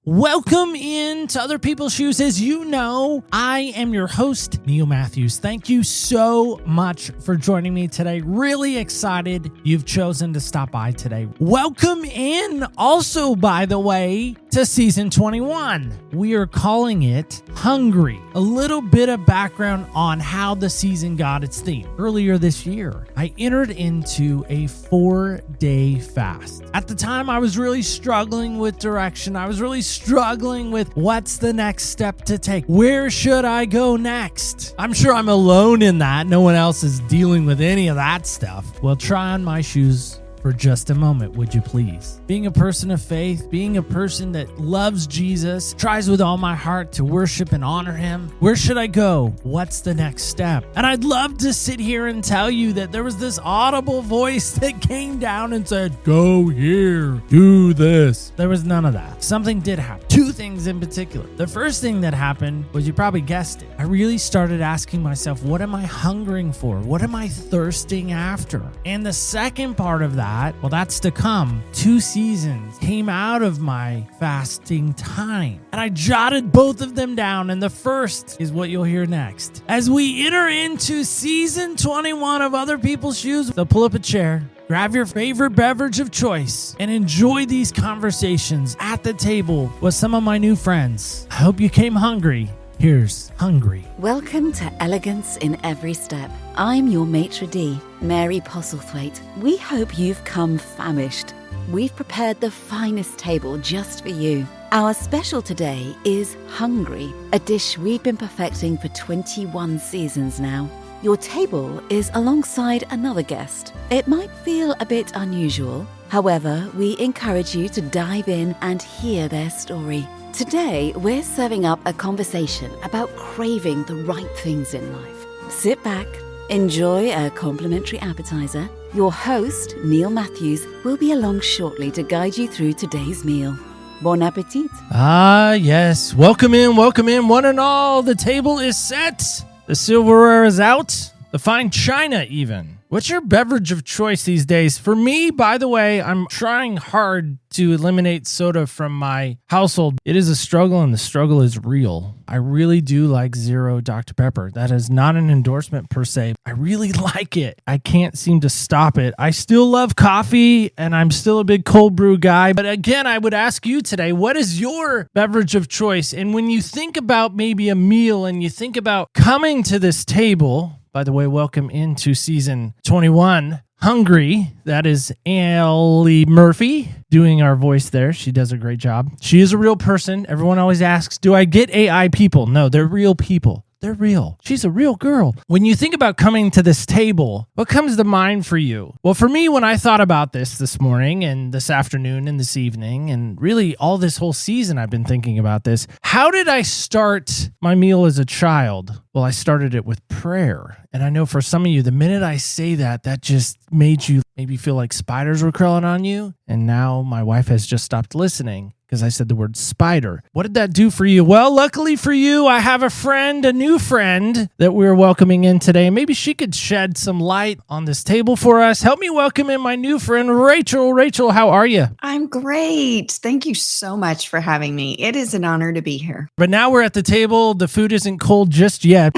Welcome into Other People's Shoes. As you know, I am your host, Neil Matthews. Thank you so much for joining me today. Really excited you've chosen to stop by today. Welcome in also, by the way, to season 21. We are calling it Hungry. A little bit of background on how the season got its theme. Earlier this year, I entered into a 4-day fast. At the time, I was really struggling with direction. I was really struggling with what's the next step to take. Where should I go next? I'm sure I'm alone in that. No one else is dealing with any of that stuff. Well, try on my shoes for just a moment, would you please? Being a person of faith, being a person that loves Jesus, tries with all my heart to worship and honor him. Where should I go? What's the next step? And I'd love to sit here and tell you that there was this audible voice that came down and said, go here, do this. There was none of that. Something did happen. Two things in particular. The first thing that happened was, you probably guessed it, I really started asking myself, what am I hungering for? What am I thirsting after? And the second part of that, well, that's to come. 2 seasons came out of my fasting time, and I jotted both of them down, and the first is what you'll hear next. As we enter into season 21 of Other People's Shoes, so pull up a chair, grab your favorite beverage of choice, and enjoy these conversations at the table with some of my new friends. I hope you came hungry. Here's Hungry. Welcome to Elegance in Every Step. I'm your maitre d', Mary Postlethwaite. We hope you've come famished. We've prepared the finest table just for you. Our special today is Hungry, a dish we've been perfecting for 21 seasons now. Your table is alongside another guest. It might feel a bit unusual. However, we encourage you to dive in and hear their story. Today, we're serving up a conversation about craving the right things in life. Sit back, enjoy a complimentary appetizer. Your host, Neil Matthews, will be along shortly to guide you through today's meal. Bon appetit. Ah, yes. Welcome in, one and all. The table is set. The silverware is out. The fine china even. What's your beverage of choice these days? For me, by the way, I'm trying hard to eliminate soda from my household. It is a struggle, and the struggle is real. I really do like Zero Dr. Pepper. That is not an endorsement per se. I really like it. I can't seem to stop it. I still love coffee, and I'm still a big cold brew guy. But again, I would ask you today, what is your beverage of choice? And when you think about maybe a meal and you think about coming to this table, by the way, welcome into season 21. Hungry. That is Allie Murphy doing our voice there. She does a great job. She is a real person. Everyone always asks, do I get AI people? No, they're real people. They're real. She's a real girl. When you think about coming to this table, what comes to mind for you? Well, for me, when I thought about this morning and this afternoon and this evening, and really all this whole season, I've been thinking about this. How did I start my meal as a child? Well, I started it with prayer. And I know for some of you, the minute I say that, that just made you maybe feel like spiders were crawling on you. And now my wife has just stopped listening because I said the word spider. What did that do for you? Well, luckily for you, I have a new friend that we're welcoming in today. Maybe she could shed some light on this table for us. Help me welcome in my new friend, Rachel. Rachel, how are you? I'm great. Thank you so much for having me. It is an honor to be here. But now we're at the table. The food isn't cold just yet.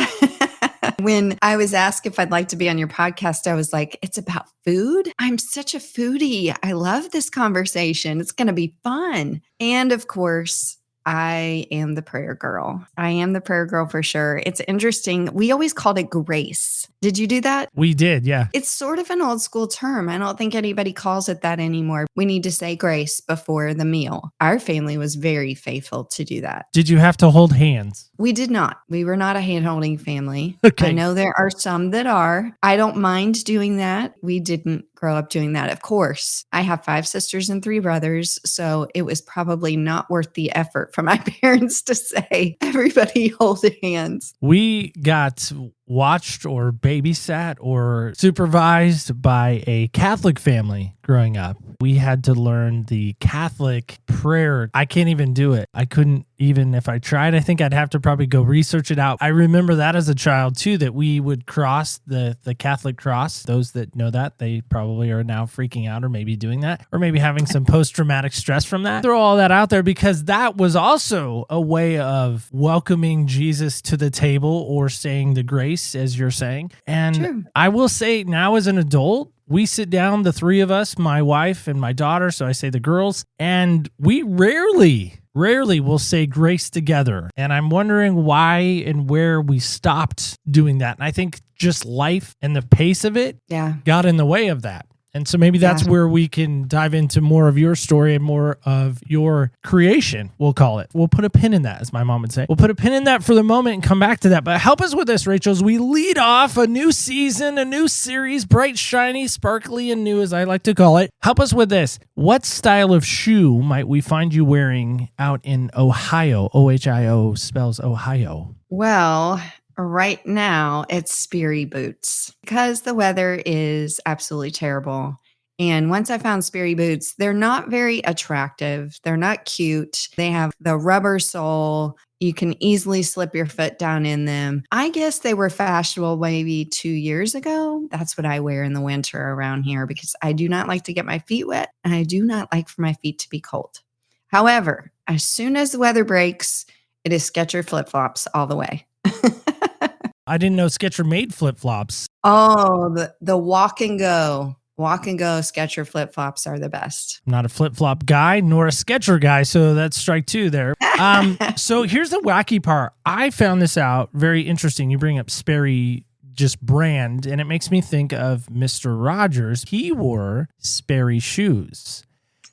When I was asked if I'd like to be on your podcast, I was like, it's about food? I'm such a foodie. I love this conversation. It's going to be fun. And of course, I am the prayer girl. I am the prayer girl for sure. It's interesting. We always called it grace. Did you do that? We did, yeah. It's sort of an old school term. I don't think anybody calls it that anymore. We need to say grace before the meal. Our family was very faithful to do that. Did you have to hold hands? We did not. We were not a hand-holding family. Okay. I know there are some that are. I don't mind doing that. We didn't grow up doing that. Of course, I have 5 sisters and 3 brothers, so it was probably not worth the effort for my parents to say, everybody hold hands. We got watched or babysat or supervised by a Catholic family growing up. We had to learn the Catholic prayer. I can't even do it. I couldn't even if I tried. I think I'd have to probably go research it out. I remember that as a child too, that we would cross the Catholic cross. Those that know that, they probably are now freaking out or maybe doing that or maybe having some post-traumatic stress from that. Throw all that out there because that was also a way of welcoming Jesus to the table or saying the grace, as you're saying. And True. I will say now as an adult, we sit down, the three of us, my wife and my daughter, so I say the girls, and we rarely will say grace together. And I'm wondering why and where we stopped doing that. And I think just life and the pace of it got in the way of that. And so maybe that's where we can dive into more of your story and more of your creation, we'll call it. We'll put a pin in that, as my mom would say. We'll put a pin in that for the moment and come back to that. But help us with this, Rachel, as we lead off a new season, a new series, bright, shiny, sparkly, and new, as I like to call it. Help us with this. What style of shoe might we find you wearing out in Ohio? OHIO spells Ohio. Well, right now it's Sperry boots because the weather is absolutely terrible. And once I found Sperry boots, they're not very attractive. They're not cute. They have the rubber sole. You can easily slip your foot down in them. I guess they were fashionable maybe 2 years ago. That's what I wear in the winter around here because I do not like to get my feet wet and I do not like for my feet to be cold. However, as soon as the weather breaks, it is Skechers flip-flops all the way. I didn't know Skechers made flip-flops. Oh, the walk and go Skechers flip-flops are the best. I'm not a flip-flop guy nor a Skechers guy, so that's strike two there. So here's the wacky part. I found this out very interesting. You bring up Sperry just brand, and it makes me think of Mr. Rogers. He wore Sperry shoes.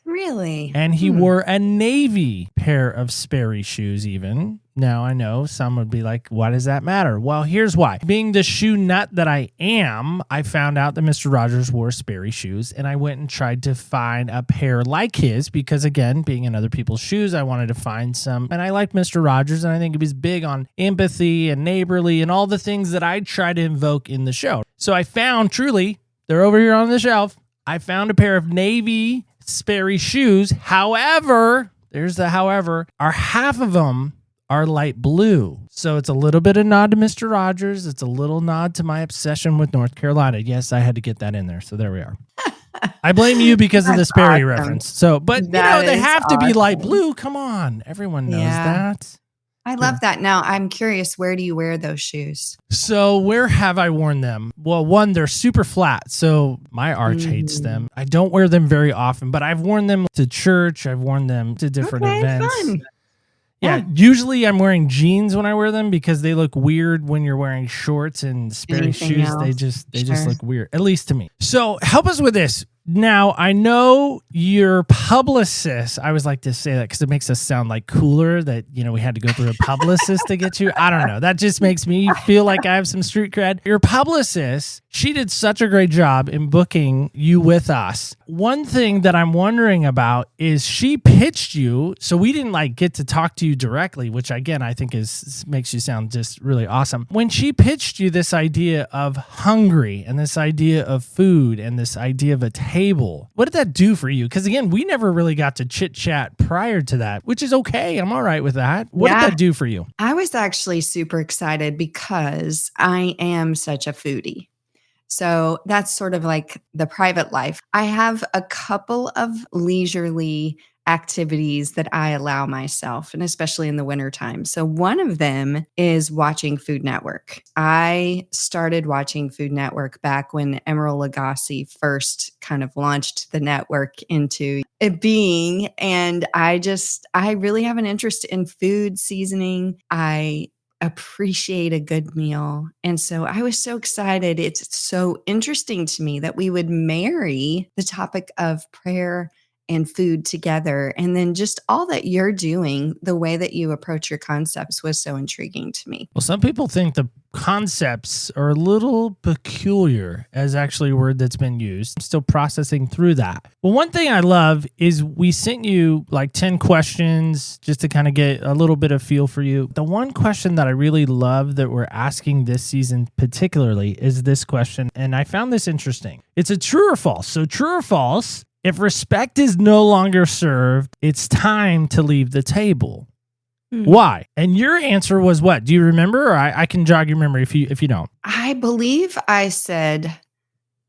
Really? And he wore a navy pair of Sperry shoes even. Now, I know some would be like, why does that matter? Well, here's why. Being the shoe nut that I am, I found out that Mr. Rogers wore Sperry shoes, and I went and tried to find a pair like his because, again, being in other people's shoes, I wanted to find some. And I liked Mr. Rogers, and I think he was big on empathy and neighborly and all the things that I try to invoke in the show. So I found, truly, they're over here on the shelf, I found a pair of navy Sperry shoes. However, there's the however, are half of them are light blue. So it's a little bit of nod to Mr. Rogers. It's a little nod to my obsession with North Carolina. Yes, I had to get that in there. So there we are. I blame you because of the Sperry reference. So, but you know, they have to be light blue. Come on. Everyone knows that. I love that. Now, I'm curious, where do you wear those shoes? So where have I worn them? Well, one, they're super flat, so my arch hates them. I don't wear them very often, but I've worn them to church. I've worn them to different events. Fun. Yeah, usually I'm wearing jeans when I wear them because they look weird when you're wearing shorts and Sperry shoes. Else. They just look weird, at least to me. So help us with this. Now, I know your publicist, I always like to say that because it makes us sound like cooler that, you know, we had to go through a publicist to get you. I don't know. That just makes me feel like I have some street cred. Your publicist, she did such a great job in booking you with us. One thing that I'm wondering about is she pitched you, so we didn't like get to talk to you directly, which again, I think makes you sound just really awesome. When she pitched you this idea of hungry and this idea of food and this idea of a table, what did that do for you? Because again, we never really got to chit chat prior to that, which is okay. I'm all right with that. What did that do for you? I was actually super excited because I am such a foodie. So that's sort of like the private life. I have a couple of leisurely activities that I allow myself, and especially in the wintertime. So one of them is watching Food Network. I started watching Food Network back when Emeril Lagasse first kind of launched the network into it being. And I really have an interest in food seasoning. I appreciate a good meal. And so I was so excited. It's so interesting to me that we would marry the topic of prayer and food together. And then just all that you're doing, the way that you approach your concepts was so intriguing to me. Well, some people think the concepts are a little peculiar as actually a word that's been used. I'm still processing through that. Well, one thing I love is we sent you like 10 questions just to kind of get a little bit of feel for you. The one question that I really love that we're asking this season particularly is this question, and I found this interesting. It's a true or false. So true or false, if respect is no longer served, it's time to leave the table. Why? And your answer was what? Do you remember? Or I can jog your memory if you don't. I believe I said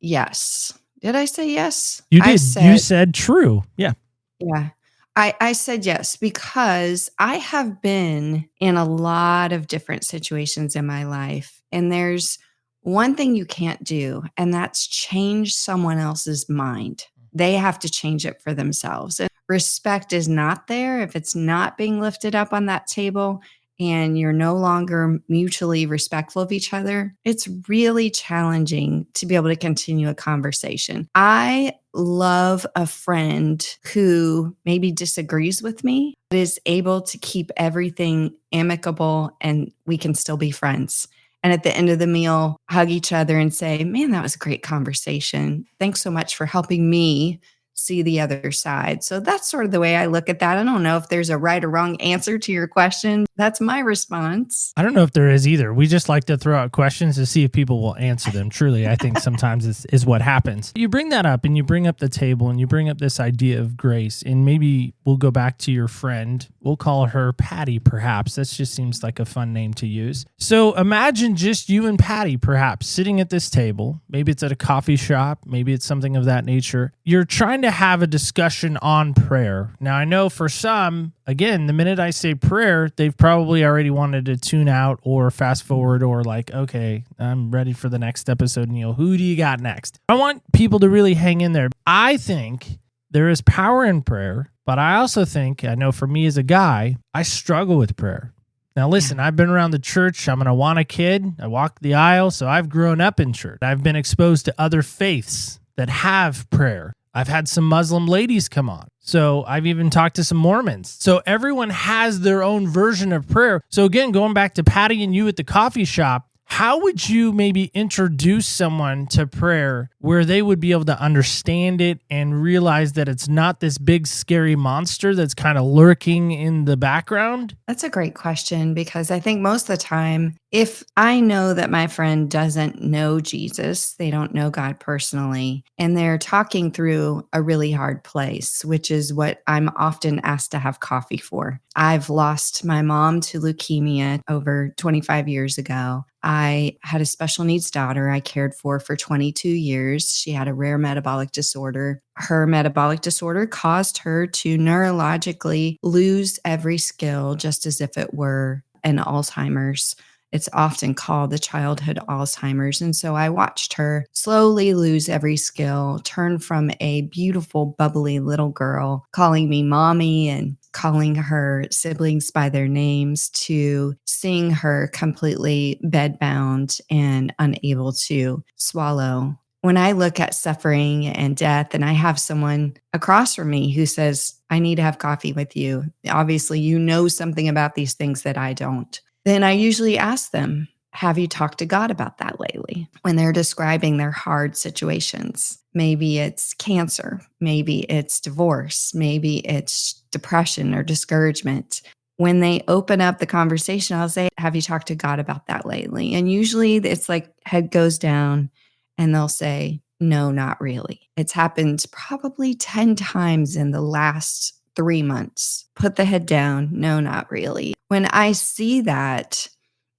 yes. Did I say yes? You did. You said true. Yeah. Yeah. I said yes because I have been in a lot of different situations in my life. And there's one thing you can't do, and that's change someone else's mind. They have to change it for themselves. Respect is not there if it's not being lifted up on that table and you're no longer mutually respectful of each other. It's really challenging to be able to continue a conversation. I love a friend who maybe disagrees with me, but is able to keep everything amicable and we can still be friends. And at the end of the meal, hug each other and say, man, that was a great conversation. Thanks so much for helping me see the other side. So that's sort of the way I look at that. I don't know if there's a right or wrong answer to your question. That's my response. I don't know if there is either. We just like to throw out questions to see if people will answer them. Truly, I think sometimes is what happens. You bring that up and you bring up the table and you bring up this idea of grace. And maybe we'll go back to your friend. We'll call her Patty, perhaps. That just seems like a fun name to use. So imagine just you and Patty, perhaps, sitting at this table. Maybe it's at a coffee shop. Maybe it's something of that nature. You're trying to have a discussion on prayer. Now, I know for some, again, the minute I say prayer, they've probably already wanted to tune out or fast forward or like, okay, I'm ready for the next episode. Neil, who do you got next? I want people to really hang in there. I think there is power in prayer, but I also think, I know for me as a guy, I struggle with prayer. Now, listen, I've been around the church. I'm an Awana kid. I walked the aisle, so I've grown up in church. I've been exposed to other faiths that have prayer. I've had some Muslim ladies come on. So I've even talked to some Mormons. So everyone has their own version of prayer. So again, going back to Patty and you at the coffee shop, how would you maybe introduce someone to prayer where they would be able to understand it and realize that it's not this big scary monster that's kind of lurking in the background? That's a great question because I think most of the time, if I know that my friend doesn't know Jesus, they don't know God personally, and they're talking through a really hard place, which is what I'm often asked to have coffee for. I've lost my mom to leukemia over 25 years ago. I had a special needs daughter I cared for 22 years. She had a rare metabolic disorder. Her metabolic disorder caused her to neurologically lose every skill, just as if it were an Alzheimer's. It's often called the childhood Alzheimer's. And so I watched her slowly lose every skill, turn from a beautiful, bubbly little girl, calling me mommy and calling her siblings by their names, to seeing her completely bedbound and unable to swallow. When I look at suffering and death, and I have someone across from me who says, I need to have coffee with you. Obviously, you know something about these things that I don't. Then I usually ask them, have you talked to God about that lately? When they're describing their hard situations, maybe it's cancer, maybe it's divorce, maybe it's depression or discouragement. When they open up the conversation, I'll say, have you talked to God about that lately? And usually it's like head goes down and they'll say, no, not really. It's happened probably 10 times in the last 3 months. Put the head down. No, not really. When I see that,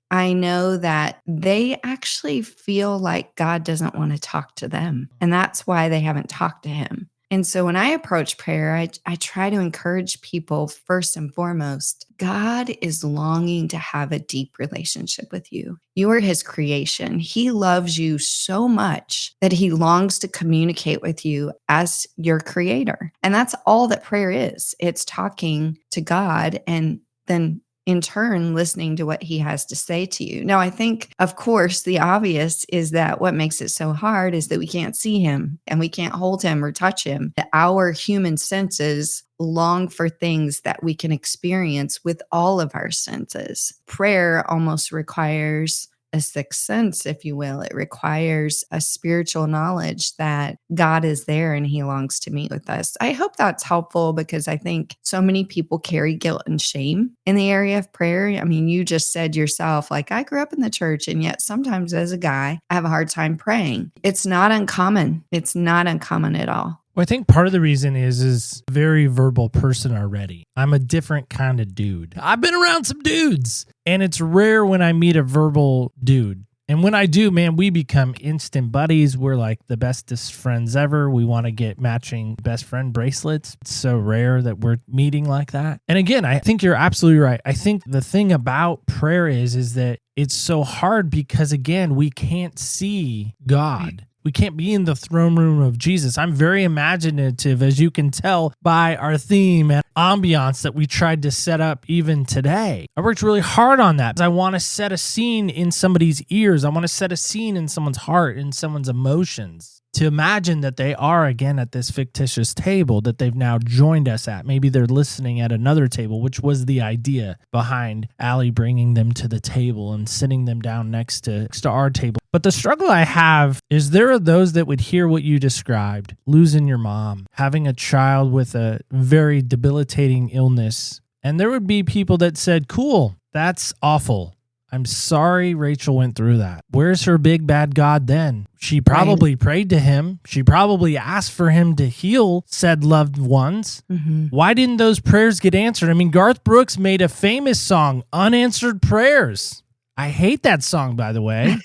I know that they actually feel like God doesn't want to talk to them. And that's why they haven't talked to him. And so when I approach prayer, I try to encourage people first and foremost, God is longing to have a deep relationship with you. You are his creation. He loves you so much that he longs to communicate with you as your creator. And that's all that prayer is. It's talking to God and then in turn listening to what he has to say to you. Now, I think, of course, the obvious is that what makes it so hard is that we can't see him and we can't hold him or touch him. Our human senses long for things that we can experience with all of our senses. Prayer almost requires a sixth sense, if you will. It requires a spiritual knowledge that God is there and he longs to meet with us. I hope that's helpful because I think so many people carry guilt and shame in the area of prayer. I mean, you just said yourself, like, I grew up in the church, and yet sometimes as a guy, I have a hard time praying. It's not uncommon. It's not uncommon at all. Well, I think part of the reason is a very verbal person already. I'm a different kind of dude. I've been around some dudes, and it's rare when I meet a verbal dude. And when I do, man, we become instant buddies. We're like the bestest friends ever. We want to get matching best friend bracelets. It's so rare that we're meeting like that. And again, I think you're absolutely right. I think the thing about prayer is that it's so hard because, again, we can't see God. We can't be in the throne room of Jesus. I'm very imaginative, as you can tell by our theme and ambiance that we tried to set up even today. I worked really hard on that. I want to set a scene in somebody's ears. I want to set a scene in someone's heart, in someone's emotions, to imagine that they are again at this fictitious table that they've now joined us at. Maybe they're listening at another table, which was the idea behind Allie bringing them to the table and sitting them down next to our table. But the struggle I have is there are those that would hear what you described, losing your mom, having a child with a very debilitating illness. And there would be people that said, cool, that's awful. I'm sorry Rachel went through that. Where's her big bad God then? She probably prayed to him. She probably asked for him to heal said loved ones. Mm-hmm. Why didn't those prayers get answered? I mean, Garth Brooks made a famous song, Unanswered Prayers. I hate that song, by the way.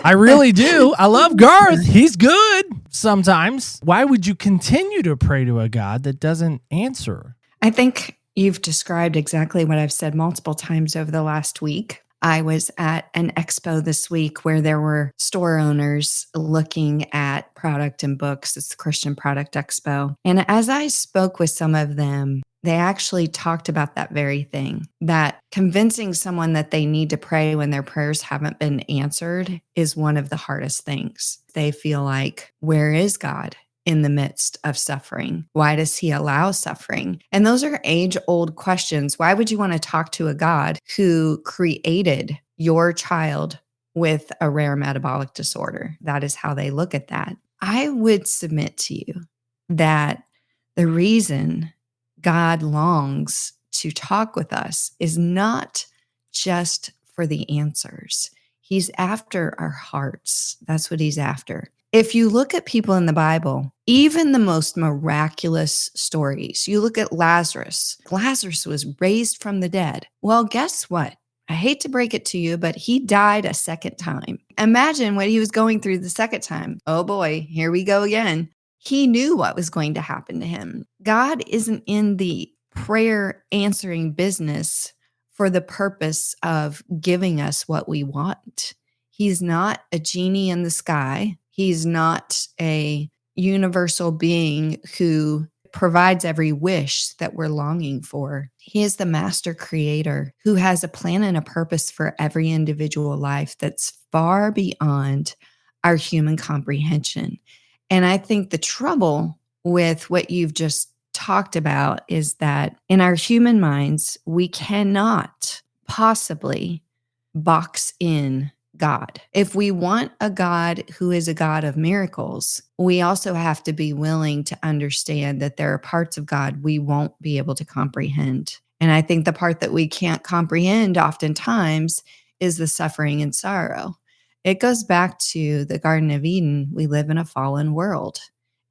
I really do. I love Garth. He's good sometimes. Why would you continue to pray to a God that doesn't answer? I think you've described exactly what I've said multiple times over the last week. I was at an expo this week where there were store owners looking at product and books. It's the Christian Product Expo. And as I spoke with some of them, they actually talked about that very thing, that convincing someone that they need to pray when their prayers haven't been answered is one of the hardest things. They feel like, where is God in the midst of suffering? Why does he allow suffering? And those are age-old questions. Why would you want to talk to a God who created your child with a rare metabolic disorder? That is how they look at that. I would submit to you that the reason God longs to talk with us is not just for the answers. He's after our hearts. That's what he's after. If you look at people in the Bible, even the most miraculous stories, you look at Lazarus. Lazarus was raised from the dead. Well, guess what? I hate to break it to you, but he died a second time. Imagine what he was going through the second time. Oh boy, here we go again. He knew what was going to happen to him. God isn't in the prayer answering business for the purpose of giving us what we want. He's not a genie in the sky. He's not a universal being who provides every wish that we're longing for. He is the master creator who has a plan and a purpose for every individual life that's far beyond our human comprehension. And I think the trouble with what you've just talked about is that in our human minds, we cannot possibly box in God. If we want a God who is a God of miracles, we also have to be willing to understand that there are parts of God we won't be able to comprehend. And I think the part that we can't comprehend oftentimes is the suffering and sorrow. It goes back to the Garden of Eden. We live in a fallen world.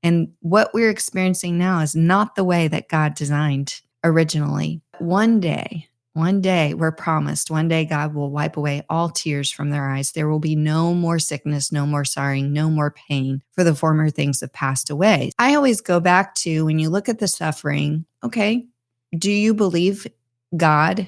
And what we're experiencing now is not the way that God designed originally. One day, we're promised, one day God will wipe away all tears from their eyes. There will be no more sickness, no more sorrowing, no more pain, for the former things have passed away. I always go back to when you look at the suffering, okay, do you believe God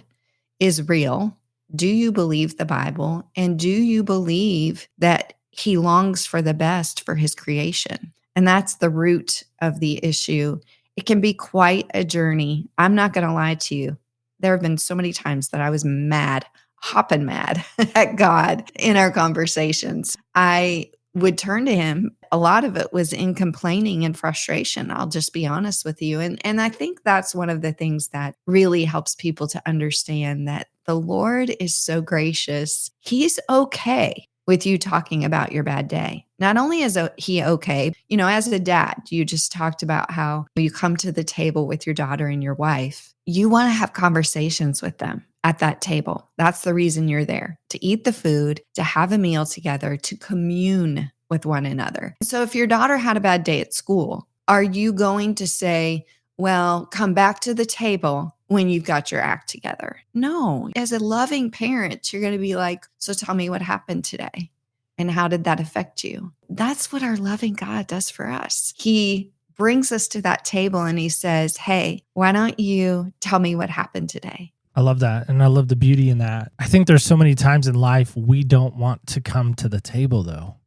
is real? Do you believe the Bible? And do you believe that he longs for the best for his creation? And that's the root of the issue. It can be quite a journey. I'm not going to lie to you. There have been so many times that I was mad, hopping mad at God in our conversations. I would turn to him. A lot of it was in complaining and frustration. I'll just be honest with you. And I think that's one of the things that really helps people to understand that the Lord is so gracious. He's okay with you talking about your bad day. Not only is he okay, as a dad, you just talked about how you come to the table with your daughter and your wife. You want to have conversations with them at that table. That's the reason you're there, to eat the food, to have a meal together, to commune with one another. So if your daughter had a bad day at school, are you going to say, well, come back to the table when you've got your act together? No. As a loving parent, you're going to be like, so tell me what happened today and how did that affect you? That's what our loving God does for us. He brings us to that table and he says, hey, why don't you tell me what happened today? I love that. And I love the beauty in that. I think there's so many times in life we don't want to come to the table though.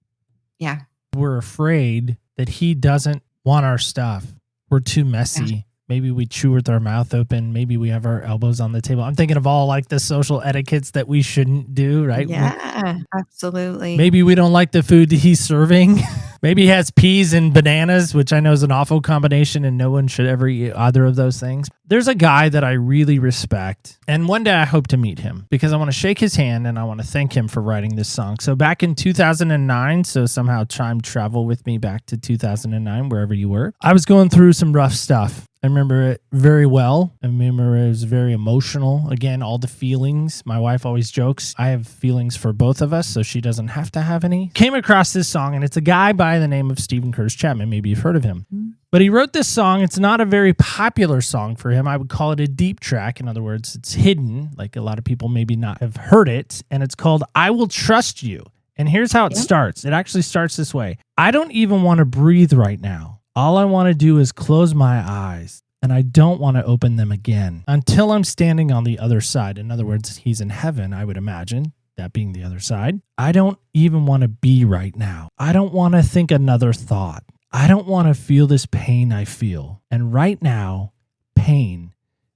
Yeah. We're afraid that he doesn't want our stuff. We're too messy. Yeah. Maybe we chew with our mouth open. Maybe we have our elbows on the table. I'm thinking of all like the social etiquettes that we shouldn't do, right? Yeah, absolutely. Maybe we don't like the food that he's serving. Maybe he has peas and bananas, which I know is an awful combination and no one should ever eat either of those things. There's a guy that I really respect. And one day I hope to meet him because I want to shake his hand and I want to thank him for writing this song. So back in 2009, so somehow time travel with me back to 2009, wherever you were, I was going through some rough stuff. I remember it very well. I remember it was very emotional. Again, all the feelings. My wife always jokes, I have feelings for both of us, so she doesn't have to have any. Came across this song, and it's a guy by the name of Stephen Curtis Chapman. Maybe you've heard of him. But he wrote this song. It's not a very popular song for him. I would call it a deep track. In other words, it's hidden. Like a lot of people maybe not have heard it. And it's called I Will Trust You. And here's how it starts. It actually starts this way. I don't even want to breathe right now. All I want to do is close my eyes, and I don't want to open them again until I'm standing on the other side. In other words, he's in heaven, I would imagine, that being the other side. I don't even want to be right now. I don't want to think another thought. I don't want to feel this pain I feel. And right now, pain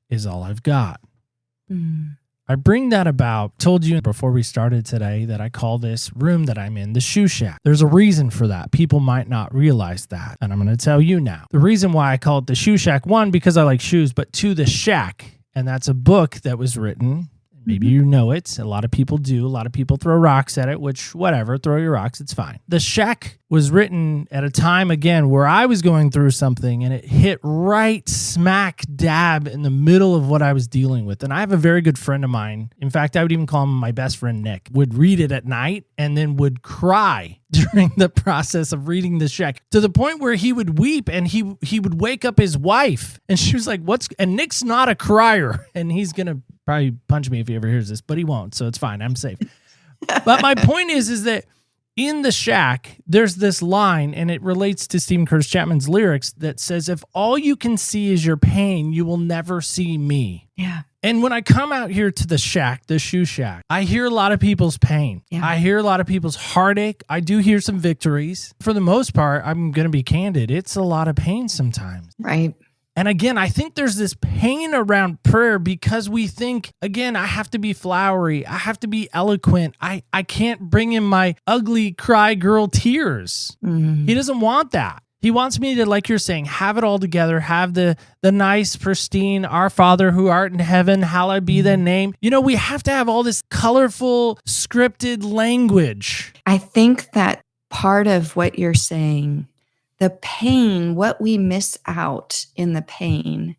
is all I've got. I bring that about, told you before we started today that I call this room that I'm in the shoe shack. There's a reason for that. People might not realize that. And I'm going to tell you now. The reason why I call it the shoe shack, one, because I like shoes, but two, the shack. And that's a book that was written. Maybe you know it. A lot of people do. A lot of people throw rocks at it, which whatever, throw your rocks. It's fine. The Shack was written at a time, again, where I was going through something and it hit right smack dab in the middle of what I was dealing with. And I have a very good friend of mine. In fact, I would even call him my best friend, Nick, would read it at night and then would cry during the process of reading the Shack to the point where he would weep and he would wake up his wife and she was like, and Nick's not a crier and he's going to probably punch me if he ever hears this, but he won't. So it's fine. I'm safe. But my point is that in the Shack, there's this line, and it relates to Stephen Curtis Chapman's lyrics that says, if all you can see is your pain, you will never see me. Yeah. And when I come out here to the Shack, the shoe shack, I hear a lot of people's pain. Yeah. I hear a lot of people's heartache. I do hear some victories. For the most part, I'm going to be candid. It's a lot of pain sometimes. Right. And again, I think there's this pain around prayer because we think, again, I have to be flowery. I have to be eloquent. I can't bring in my ugly cry girl tears. He doesn't want that. He wants me to, like you're saying, have it all together, have the nice, pristine, our Father who art in heaven, hallowed be thy name. You know, we have to have all this colorful, scripted language. I think that part of what you're saying, the pain, what we miss out in the pain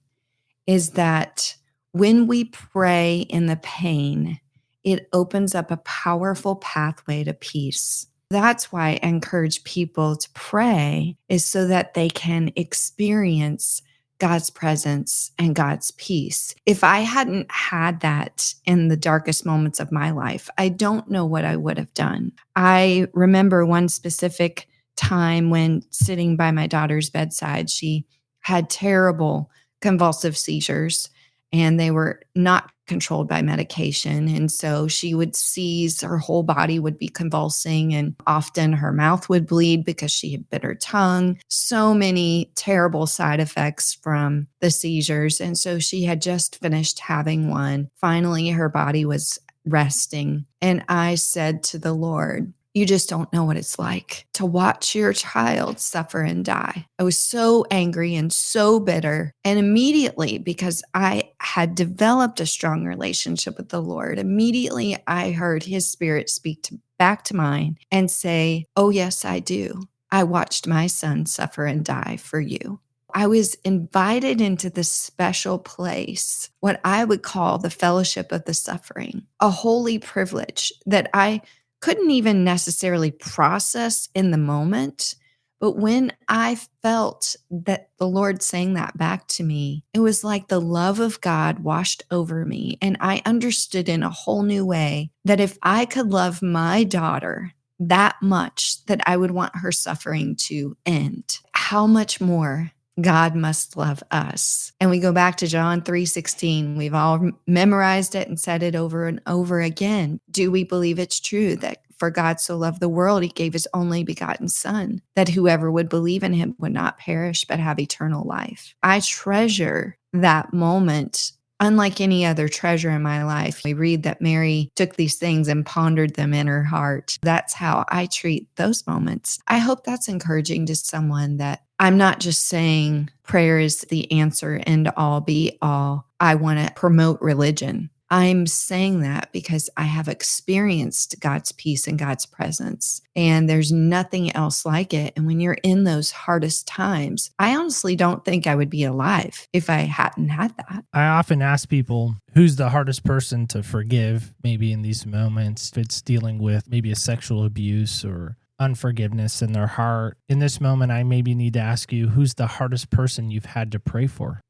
is that when we pray in the pain, it opens up a powerful pathway to peace. That's why I encourage people to pray, is so that they can experience God's presence and God's peace. If I hadn't had that in the darkest moments of my life, I don't know what I would have done. I remember one specific time when sitting by my daughter's bedside, she had terrible convulsive seizures. and they were not controlled by medication. And so she would seize, her whole body would be convulsing, and often her mouth would bleed because she had bit her tongue. So many terrible side effects from the seizures. And so she had just finished having one. Finally, her body was resting. And I said to the Lord, you just don't know what it's like to watch your child suffer and die. I was so angry and so bitter. And immediately, because I had developed a strong relationship with the Lord, immediately I heard his spirit speak back to mine and say, oh, yes, I do. I watched my son suffer and die for you. I was invited into this special place, what I would call the fellowship of the suffering, a holy privilege that I couldn't even necessarily process in the moment. But when I felt that the Lord saying that back to me, it was like the love of God washed over me. And I understood in a whole new way that if I could love my daughter that much, that I would want her suffering to end, how much more God must love us. And we go back to John 3:16. We've all memorized it and said it over and over again. Do we believe it's true that for God so loved the world, he gave his only begotten son, that whoever would believe in him would not perish, but have eternal life? I treasure that moment unlike any other treasure in my life. We read that Mary took these things and pondered them in her heart. That's how I treat those moments. I hope that's encouraging to someone, that I'm not just saying prayer is the answer, end all, be all. I want to promote religion. I'm saying that because I have experienced God's peace and God's presence, and there's nothing else like it. And when you're in those hardest times, I honestly don't think I would be alive if I hadn't had that. I often ask people, who's the hardest person to forgive, maybe in these moments, if it's dealing with maybe a sexual abuse or unforgiveness in their heart. In this moment, I maybe need to ask you, who's the hardest person you've had to pray for?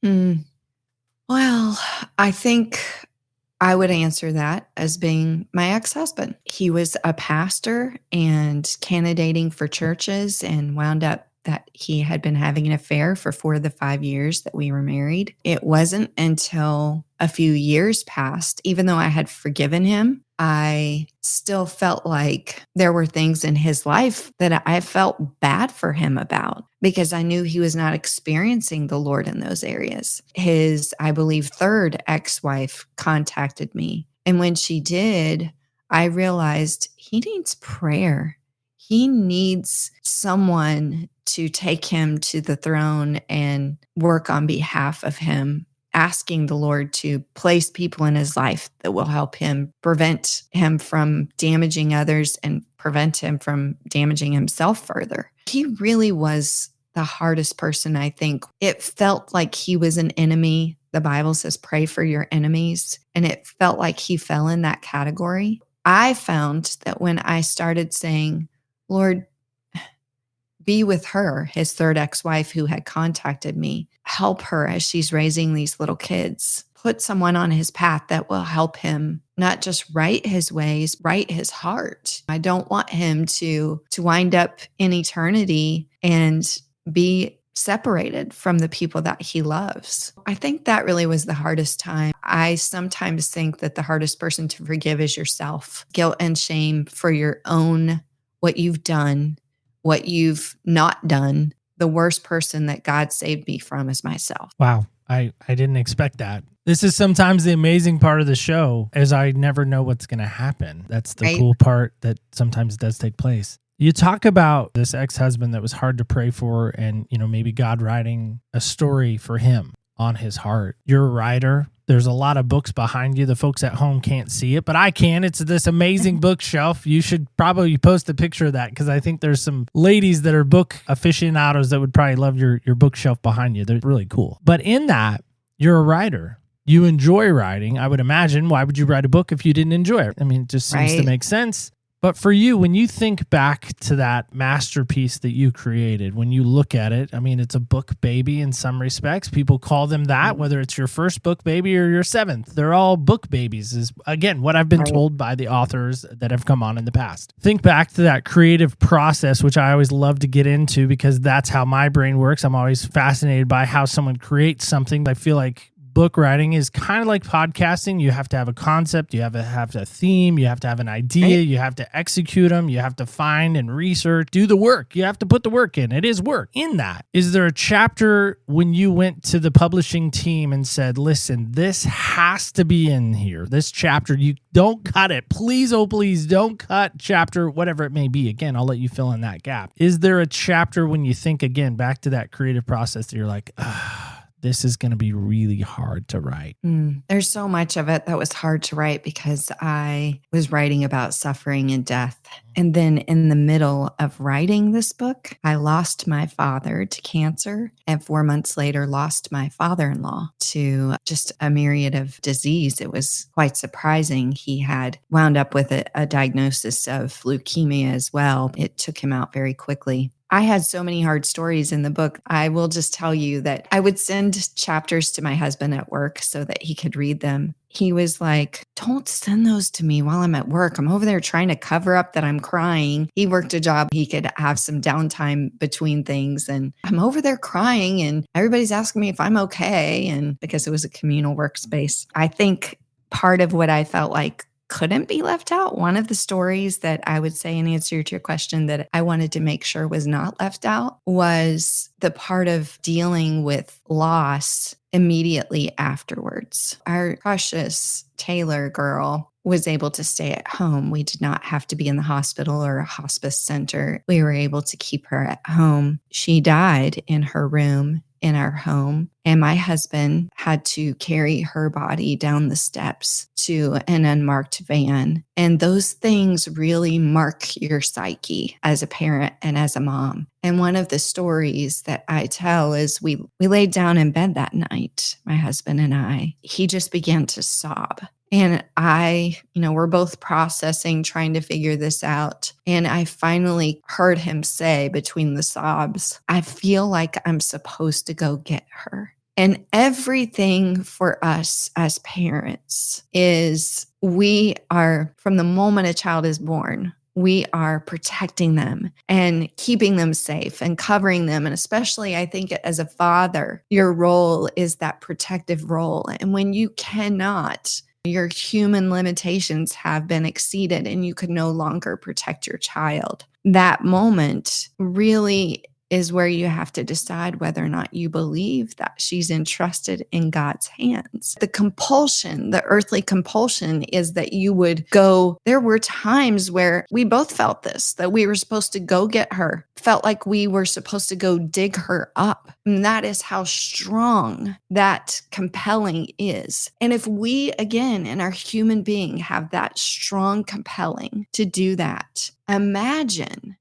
Well, I think I would answer that as being my ex-husband. He was a pastor and candidating for churches, and wound up that he had been having an affair for 4 of the 5 years that we were married. It wasn't until a few years passed, even though I had forgiven him, I still felt like there were things in his life that I felt bad for him about, because I knew he was not experiencing the Lord in those areas. His, I believe, third ex-wife contacted me. And when she did, I realized he needs prayer. He needs someone to take him to the throne and work on behalf of him, asking the Lord to place people in his life that will help him, prevent him from damaging others and prevent him from damaging himself further. He really was the hardest person, I think. It felt like he was an enemy. The Bible says, pray for your enemies. And it felt like he fell in that category. I found that when I started saying, Lord, be with her, his third ex-wife who had contacted me, help her as she's raising these little kids, put someone on his path that will help him not just right his ways, right his heart. I don't want him to wind up in eternity and be separated from the people that he loves. I think that really was the hardest time. I sometimes think that the hardest person to forgive is yourself. Guilt and shame for your own, what you've done, what you've not done. The worst person that God saved me from is myself. Wow. I didn't expect that. This is sometimes the amazing part of the show, is I never know what's going to happen. That's the cool part that sometimes does take place. You talk about this ex-husband that was hard to pray for, and, maybe God writing a story for him on his heart. You're a writer. There's a lot of books behind you. The folks at home can't see it, but I can. It's this amazing bookshelf. You should probably post a picture of that, because I think there's some ladies that are book aficionados that would probably love your bookshelf behind you. They're really cool. But in that, you're a writer. You enjoy writing. I would imagine. Why would you write a book if you didn't enjoy it? I mean, it just seems to make sense. But for you, when you think back to that masterpiece that you created, when you look at it, I mean, it's a book baby in some respects. People call them that, whether it's your first book baby or your seventh. They're all book babies, is, again, what I've been told by the authors that have come on in the past. Think back to that creative process, which I always love to get into, because that's how my brain works. I'm always fascinated by how someone creates something. I feel like book writing is kind of like podcasting. You have to have a concept, you have to have a theme, you have to have an idea, you have to execute them, you have to find and research, do the work. You have to put the work in. It is work. In that, is there a chapter when you went to the publishing team and said, listen, this has to be in here. This chapter, you don't cut it. Please, oh please, don't cut chapter, whatever it may be. Again, I'll let you fill in that gap. Is there a chapter when you think, again, back to that creative process that you're like, this is going to be really hard to write? There's so much of it that was hard to write because I was writing about suffering and death. And then in the middle of writing this book, I lost my father to cancer, and 4 months later lost my father-in-law to just a myriad of disease. It was quite surprising. He had wound up with a diagnosis of leukemia as well. It took him out very quickly. I had so many hard stories in the book. I will just tell you that I would send chapters to my husband at work so that he could read them. He was like, don't send those to me while I'm at work. I'm over there trying to cover up that I'm crying. He worked a job. He could have some downtime between things. And I'm over there crying and everybody's asking me if I'm okay. And because it was a communal workspace, I think part of what I felt like couldn't be left out. One of the stories that I would say in answer to your question that I wanted to make sure was not left out was the part of dealing with loss immediately afterwards. Our precious Taylor girl was able to stay at home. We did not have to be in the hospital or a hospice center. We were able to keep her at home. She died in her room in our home, and my husband had to carry her body down the steps to an unmarked van. And those things really mark your psyche as a parent and as a mom. And one of the stories that I tell is we laid down in bed that night, my husband and I. He just began to sob. And we're both processing, trying to figure this out. And I finally heard him say between the sobs, I feel like I'm supposed to go get her. And everything for us as parents is we are, from the moment a child is born, we are protecting them and keeping them safe and covering them. And especially, I think as a father, your role is that protective role. And when you cannot, your human limitations have been exceeded and you could no longer protect your child. That moment really is where you have to decide whether or not you believe that she's entrusted in God's hands. The compulsion, the earthly compulsion is that you would go. There were times where we both felt this, that we were supposed to go get her, felt like we were supposed to go dig her up. And that is how strong that compelling is. And if we, again, in our human being have that strong compelling to do that, imagine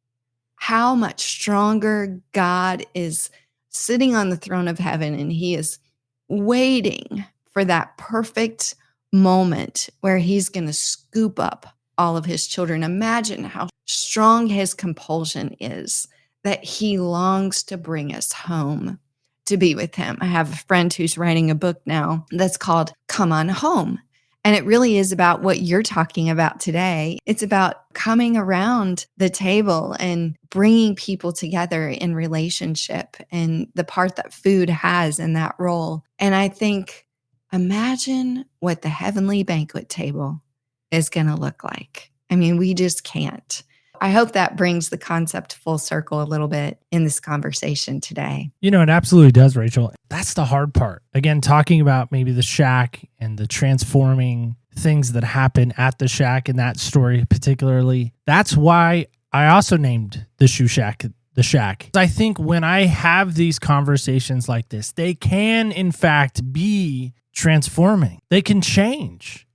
how much stronger God is sitting on the throne of heaven, and he is waiting for that perfect moment where he's going to scoop up all of his children. Imagine how strong his compulsion is, that he longs to bring us home to be with him. I have a friend who's writing a book now that's called Come On Home. And it really is about what you're talking about today. It's about coming around the table and bringing people together in relationship and the part that food has in that role. And I think, imagine what the heavenly banquet table is going to look like. I mean, we just can't. I hope that brings the concept full circle a little bit in this conversation today. It absolutely does, Rachel. That's the hard part. Again, talking about maybe the shack and the transforming things that happen at the shack in that story particularly. That's why I also named the shoe shack the shack. I think when I have these conversations like this, they can in fact be transforming. They can change.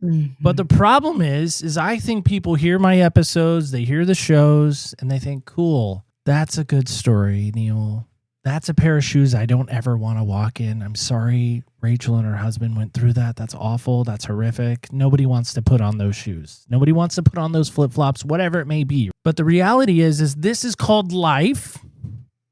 Mm-hmm. But the problem is I think people hear my episodes, they hear the shows, and they think, cool, that's a good story, Neil. That's a pair of shoes I don't ever want to walk in. I'm sorry Rachel and her husband went through that. That's awful. That's horrific. Nobody wants to put on those shoes. Nobody wants to put on those flip-flops, whatever it may be. But the reality is this is called life.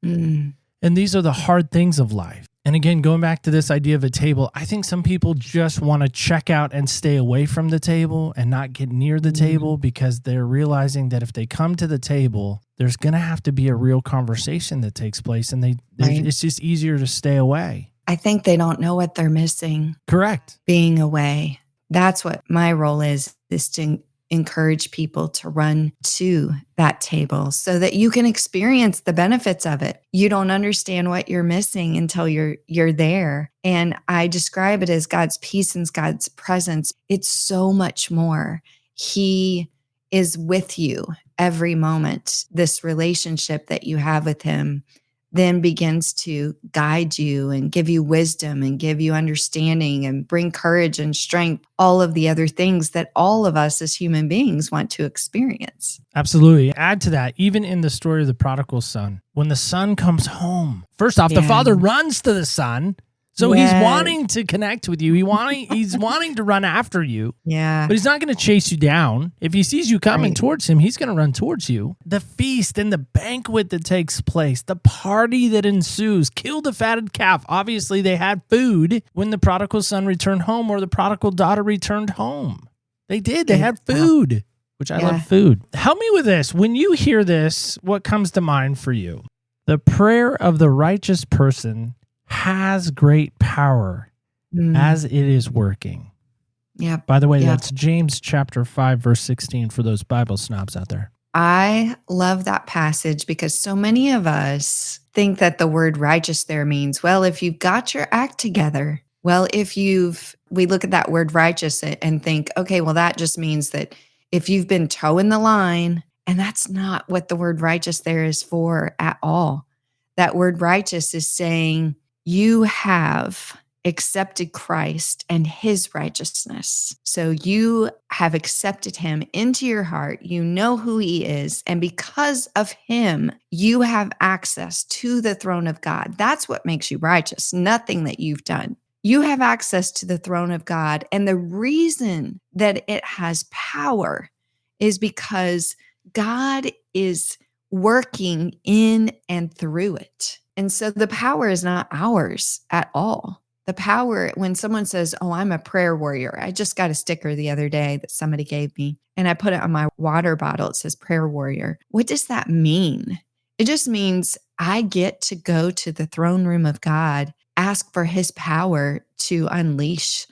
And these are the hard things of life. And again, going back to this idea of a table, I think some people just want to check out and stay away from the table and not get near the table because they're realizing that if they come to the table, there's going to have to be a real conversation that takes place, and it's just easier to stay away. I think they don't know what they're missing Correct. being away. That's what my role is to encourage people to run to that table so that you can experience the benefits of it. You don't understand what you're missing until you're there. And I describe it as God's peace and God's presence. It's so much more. He is with you every moment. This relationship that you have with him then begins to guide you and give you wisdom and give you understanding and bring courage and strength, all of the other things that all of us as human beings want to experience. Absolutely. Add to that, even in the story of the prodigal son, when the son comes home, first off, the father runs to the son. So he's wanting to connect with you. He's wanting to run after you. Yeah. But he's not going to chase you down. If he sees you coming towards him, he's going to run towards you. The feast and the banquet that takes place, the party that ensues, kill the fatted calf. Obviously, they had food when the prodigal son returned home or the prodigal daughter returned home. They did. They had food, which I love food. Help me with this. When you hear this, what comes to mind for you? The prayer of the righteous person has great power as it is working. Yeah. By the way, that's James chapter 5, verse 16 for those Bible snobs out there. I love that passage because so many of us think that the word righteous there means, well, if you've got your act together, well, we look at that word righteous and think, okay, well, that just means that if you've been toeing the line, and that's not what the word righteous there is for at all. That word righteous is saying, you have accepted Christ and his righteousness. So you have accepted him into your heart. You know who he is. And because of him, you have access to the throne of God. That's what makes you righteous, nothing that you've done. You have access to the throne of God. And the reason that it has power is because God is working in and through it. And so the power is not ours at all. The power, when someone says, oh, I'm a prayer warrior. I just got a sticker the other day that somebody gave me, and I put it on my water bottle. It says prayer warrior. What does that mean? It just means I get to go to the throne room of God, ask for his power to unleash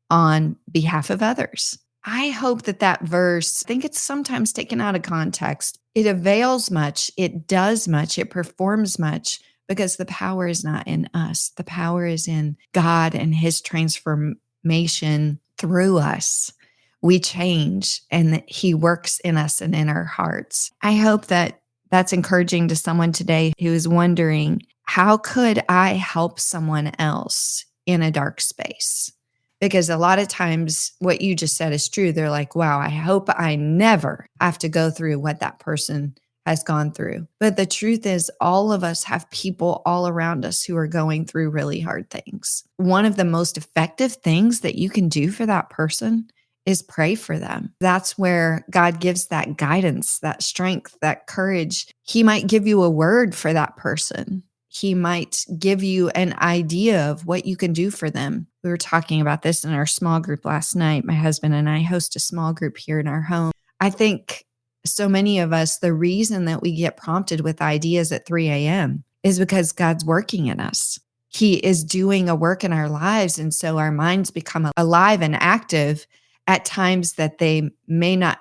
on behalf of others. I hope that verse, I think it's sometimes taken out of context. It avails much, it does much, it performs much, because the power is not in us. The power is in God and his transformation through us. We change and that he works in us and in our hearts. I hope that that's encouraging to someone today who is wondering, how could I help someone else in a dark space? Because a lot of times what you just said is true. They're like, wow, I hope I never have to go through what that person has gone through. But the truth is, all of us have people all around us who are going through really hard things. One of the most effective things that you can do for that person is pray for them. That's where God gives that guidance, that strength, that courage. He might give you a word for that person. He might give you an idea of what you can do for them. We were talking about this in our small group last night. My husband and I host a small group here in our home. I think so many of us, the reason that we get prompted with ideas at 3 a.m. is because God's working in us. He is doing a work in our lives. And so our minds become alive and active at times that they may not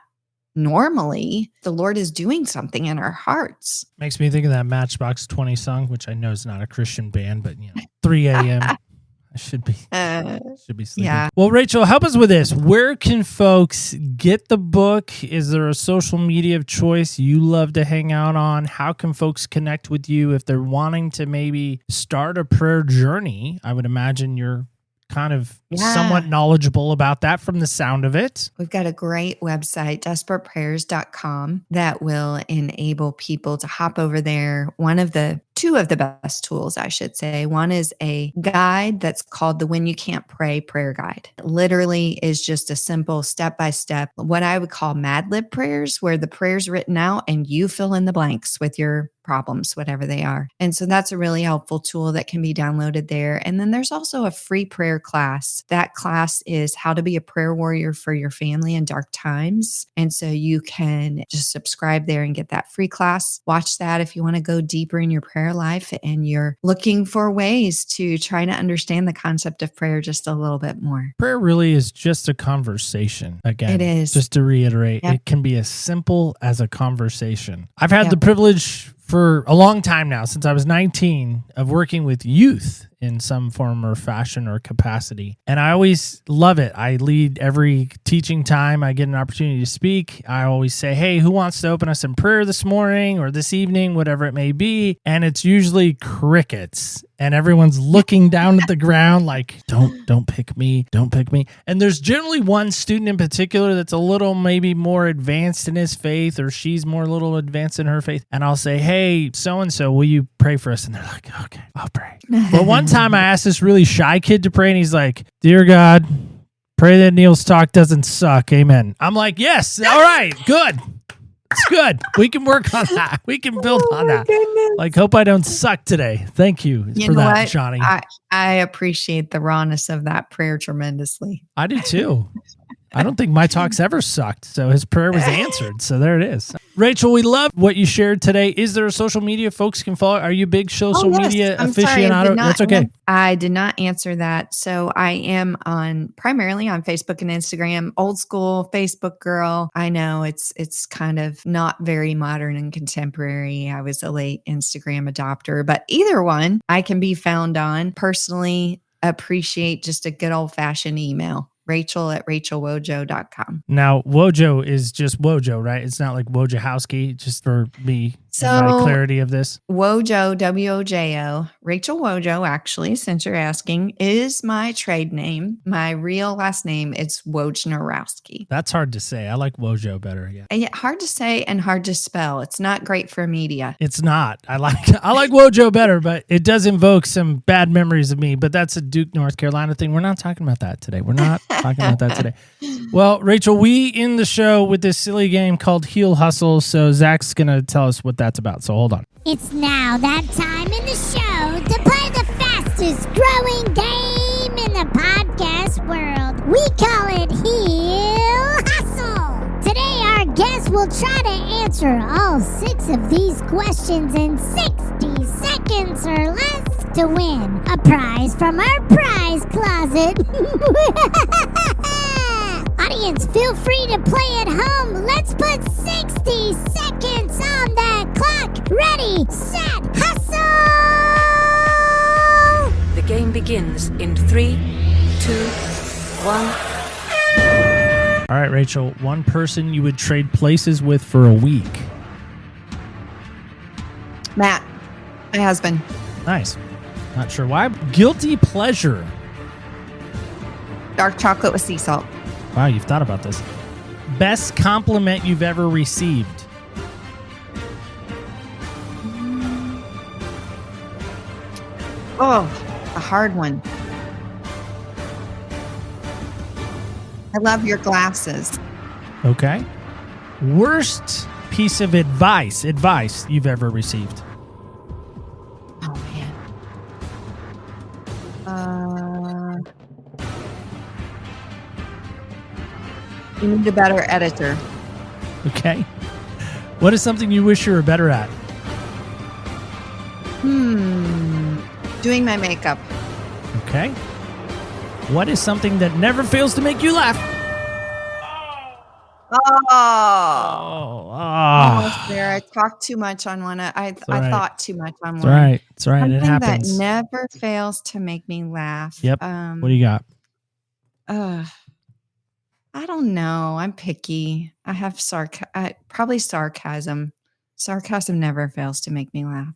normally. The Lord is doing something in our hearts. Makes me think of that Matchbox 20 song, which I know is not a Christian band, but 3 a.m. I should be sleeping. Yeah. Well, Rachel, help us with this. Where can folks get the book? Is there a social media of choice you love to hang out on? How can folks connect with you if they're wanting to maybe start a prayer journey? I would imagine you're kind of somewhat knowledgeable about that from the sound of it. We've got a great website, desperateprayers.com, that will enable people to hop over there. Two of the best tools, I should say. One is a guide that's called the When You Can't Pray Prayer Guide. It literally is just a simple step-by-step, what I would call Mad Lib prayers, where the prayer's written out and you fill in the blanks with your problems, whatever they are. And so that's a really helpful tool that can be downloaded there. And then there's also a free prayer class. That class is how to be a prayer warrior for your family in dark times. And so you can just subscribe there and get that free class. Watch that if you want to go deeper in your prayer life and you're looking for ways to try to understand the concept of prayer just a little bit more. Prayer really is just a conversation. Again, It is. Just to reiterate, Yep. It can be as simple as a conversation. I've had Yep. the privilege for a long time now, since I was 19, of working with youth in some form or fashion or capacity. And I always love it. I lead every teaching time I get an opportunity to speak. I always say, hey, who wants to open us in prayer this morning or this evening, whatever it may be? And it's usually crickets. And everyone's looking down at the ground like, don't pick me, don't pick me. And there's generally one student in particular that's a little maybe more advanced in his faith, or she's more a little advanced in her faith. And I'll say, hey, so-and-so, will you pray for us? And they're like, okay, I'll pray. But one time I asked this really shy kid to pray, and he's like, dear God, pray that Neil's talk doesn't suck. Amen. I'm like, yes. All right, good. It's good. We can work on that. We can build on that. Goodness. Like, hope I don't suck today. Thank you for know that, what? Johnny. I appreciate the rawness of that prayer tremendously. I do too. I don't think my talks ever sucked. So his prayer was answered. So there it is. Rachel, we love what you shared today. Is there a social media folks can follow? Are you a big social media I'm sorry, I aficionado? did not- That's okay. I did not answer that. So I am primarily on Facebook and Instagram, old school Facebook girl. I know it's kind of not very modern and contemporary. I was a late Instagram adopter, but either one I can be found on. Personally, appreciate just a good old fashioned email. Rachel@rachelwojo.com. Now, Wojo is just Wojo, right? It's not like Wojciechowski, just for me. So and my clarity of this. Wojo, W-O-J-O, Rachel Wojo, actually, since you're asking, is my trade name. My real last name is Wojnarowski. That's hard to say. I like Wojo better. Yeah. And yet hard to say and hard to spell. It's not great for media. It's not. I like Wojo better, but it does invoke some bad memories of me. But that's a Duke, North Carolina thing. We're not talking about that today. We're not talking about that today. Well, Rachel, we end the show with this silly game called Heel Hustle. So Zach's going to tell us what that's about. So hold on. It's now that time in the show to play the fastest growing game in the podcast world. We call it Heel Hustle. Today, our guest will try to answer all 6 of these questions in 60 seconds or less to win a prize from our prize closet. Audience, feel free to play at home. Let's put 60 seconds on the clock. Ready, set, hustle! The game begins in 3, 2, 1. All right, Rachel, one person you would trade places with for a week. Matt, my husband. Nice. Not sure why. Guilty pleasure. Dark chocolate with sea salt. Wow, you've thought about this. Best compliment you've ever received. Oh, a hard one. I love your glasses. Okay. Worst piece of advice you've ever received. Oh, man. You need a better editor. Okay. What is something you wish you were better at? Doing my makeup. Okay. What is something that never fails to make you laugh? Oh, Oh, almost there. I talked too much on one. I right. thought too much on It's one. right. It's right. Something It happens. that never fails to make me laugh. Yep. What do you got? I don't know. I'm picky. I have probably sarcasm. Sarcasm never fails to make me laugh.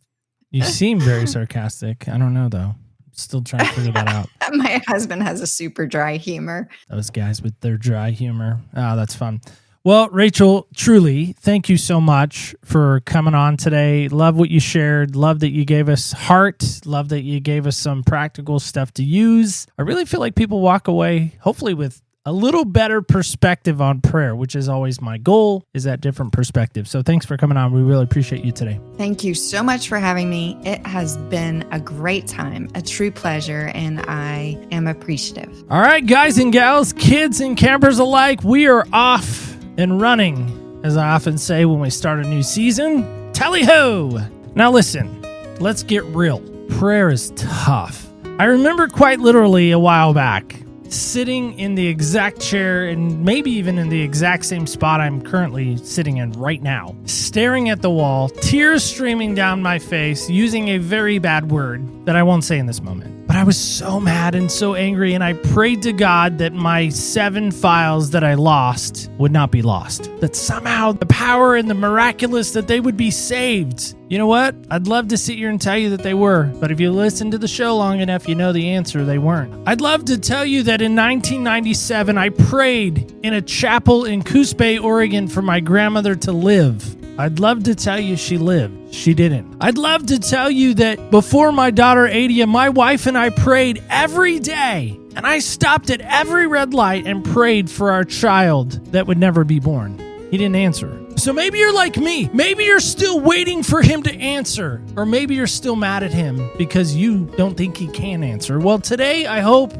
You seem very sarcastic. I don't know, though. Still trying to figure that out. My husband has a super dry humor. Those guys with their dry humor. Oh, that's fun. Well, Rachel, truly, thank you so much for coming on today. Love what you shared. Love that you gave us heart. Love that you gave us some practical stuff to use. I really feel like people walk away, hopefully, with a little better perspective on prayer, which is always my goal, is that different perspective. So thanks for coming on. We really appreciate you today. Thank you so much for having me. It has been a great time, a true pleasure, and I am appreciative. All right, guys and gals, kids and campers alike, we are off and running, as I often say when we start a new season. Tally-ho! Now listen, let's get real. Prayer is tough. I remember quite literally a while back sitting in the exact chair and maybe even in the exact same spot I'm currently sitting in right now, staring at the wall, tears streaming down my face, using a very bad word that I won't say in this moment. But I was so mad and so angry, and I prayed to God that my 7 files that I lost would not be lost. That somehow the power and the miraculous, that they would be saved. You know what? I'd love to sit here and tell you that they were, but if you listen to the show long enough, you know the answer, they weren't. I'd love to tell you that in 1997, I prayed in a chapel in Coos Bay, Oregon for my grandmother to live. I'd love to tell you she lived. She didn't. I'd love to tell you that before my daughter Adia, my wife and I prayed every day. And I stopped at every red light and prayed for our child that would never be born. He didn't answer. So maybe you're like me. Maybe you're still waiting for him to answer. Or maybe you're still mad at him because you don't think he can answer. Well, today, I hope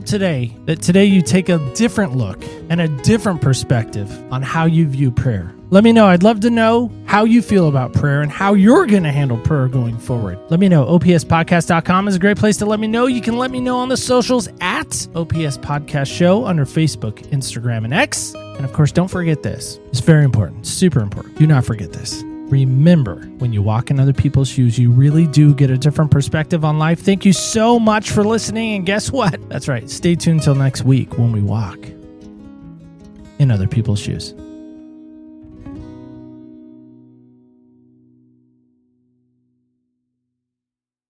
today you take a different look and a different perspective on how you view prayer. Let me know. I'd love to know how you feel about prayer and how you're going to handle prayer going forward. Let me know. OPSpodcast.com is a great place to let me know. You can let me know on the socials at OPS Podcast Show under Facebook, Instagram, and X. And of course, don't forget this. It's very important. Super important. Do not forget this. Remember, when you walk in other people's shoes, you really do get a different perspective on life. Thank you so much for listening. And guess what? That's right. Stay tuned till next week when we walk in other people's shoes.